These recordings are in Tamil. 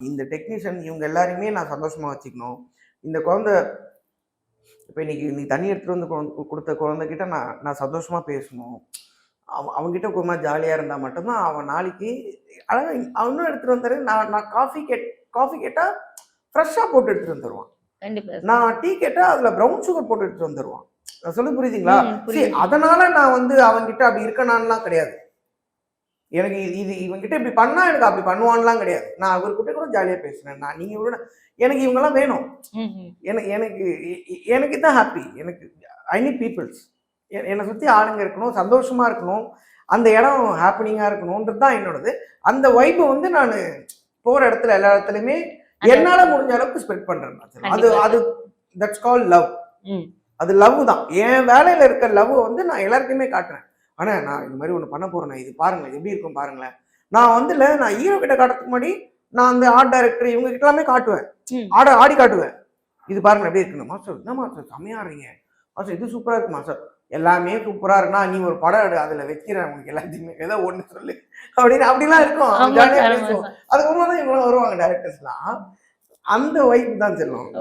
இந்த டெக்னீஷியன் இவங்க எல்லாரையுமே நான் சந்தோஷமா வச்சுக்கணும். இந்த குழந்தை இப்போ இன்னைக்கு நீ தண்ணி எடுத்துட்டு வந்து கொடுத்த குழந்தைகிட்ட நான் சந்தோஷமா பேசணும். அவன்கிட்ட ஒரு மாதிரி ஜாலியா இருந்தா மட்டும்தான் அவன் நாளைக்கு அழகா அவனும் எடுத்துட்டு வந்தாரு. நான் காஃபி கேட்டா ஃப்ரெஷ்ஷா போட்டு எடுத்துட்டு வந்துருவான். நான் டீ கேட்டா அதுல ப்ரௌன் சுகர் போட்டு எடுத்துட்டு வந்துருவான். நான் சொல்ல புரியுதுங்களா? அதனால நான் வந்து அவன்கிட்ட அப்படி இருக்கனான்லாம் கிடையாது. எனக்கு இது இவன்கிட்ட இப்படி பண்ணா எனக்கு அப்படி பண்ணுவான்லாம் கிடையாது. நான் அவர்கிட்ட கூட ஜாலியா பேசுறேன். நீங்க எனக்கு இவங்கெல்லாம் வேணும். எனக்கு எனக்கு தான் ஹாப்பி. எனக்கு ஐ நீட் பீப்புள்ஸ். என்னை சுத்தி ஆளுங்க இருக்கணும், சந்தோஷமா இருக்கணும், அந்த இடம் ஹாப்பினிங்கா இருக்கணும்ன்றது தான் என்னோடது. அந்த வைப்பை வந்து நான் போற இடத்துல எல்லா இடத்துலயுமே என்னால முடிஞ்ச அளவுக்கு ஸ்ப்ரெட் பண்றேன். அது தட்ஸ் கால் லவ். அது லவ் தான். என் வேலையில இருக்க லவ் வந்து நான் எல்லாருக்குமே காட்டுறேன். ஆனா நான் இந்த மாதிரி ஒண்ணு பண்ண போறேன், இது பாருங்களேன் எப்படி இருக்கும் பாருங்களேன். நான் வந்து நான் ஹீரோ கிட்ட காட்டுறதுக்கு முன்னாடி நான் அந்த ஆர்ட் டைரக்டர் இவங்க கிட்ட எல்லாமே காட்டுவேன். ஆடி காட்டுவேன். இது பாருங்க எப்படி இருக்குன்னு. மாஸ்டர் என்ன மாஸ்டர் செம்மையா இருக்கீங்க மாஸ்டர், இது சூப்பரா இருக்கு மாஸ்டர், எல்லாமே சூப்பரா இருக்குன்னா நீ ஒரு படம் எடு, அதுல வைக்கிறேன் உங்களுக்கு எல்லாத்தையுமே, ஏதோ ஒண்ணு சொல்லு அப்படின்னு அப்படிலாம் இருக்கும். அதுக்கப்புறம் இவங்க வருவாங்க டைரக்டர்ஸ்லாம். அந்த வைப்பு தான் செல்லும்.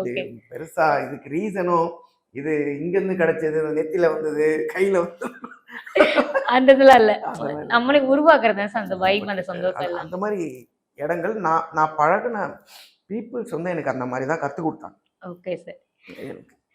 பெருசா இதுக்கு ரீசனும் இது இங்க இருந்து கிடைச்சது, நெத்தில வந்தது, கையில வந்து அந்த இதெல்லாம் இல்ல, நம்மளே உருவாக்குறது அந்த வைப், அந்த சந்தோஷம். அந்த மாதிரி இடங்கள் நான் பழகின பீப்புள்ஸ் வந்து எனக்கு அந்த மாதிரி தான் கத்து கொடுத்தாங்க. Okay sir.